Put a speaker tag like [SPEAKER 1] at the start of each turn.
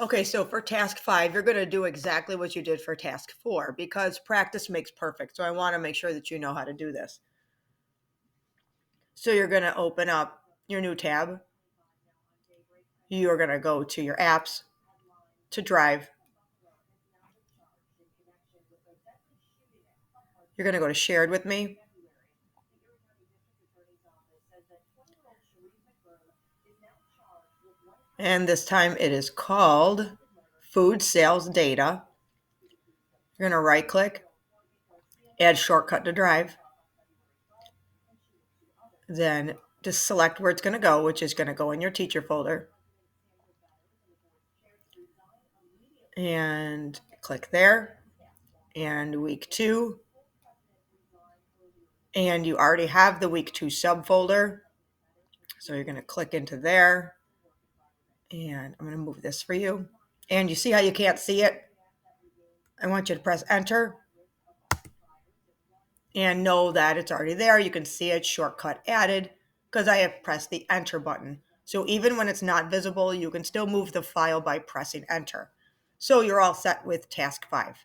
[SPEAKER 1] Okay, so for task 5, you're going to do exactly what you did for task 4 because practice makes perfect. So I want to make sure that you know how to do this. So you're going to open up your new tab. You're going to go to your apps, to Drive. You're going to go to Shared with Me. And this time it is called Food Sales Data. You're going to right click, add shortcut to Drive. Then just select where it's going to go, which is going to go in your teacher folder. And click there. And week 2. And you already have the week 2 subfolder. So you're going to click into there. And I'm going to move this for you. And you see how you can't see it? I want you to press enter. And know that it's already there. You can see it, shortcut added, because I have pressed the enter button. So even when it's not visible, you can still move the file by pressing enter. So you're all set with task 5.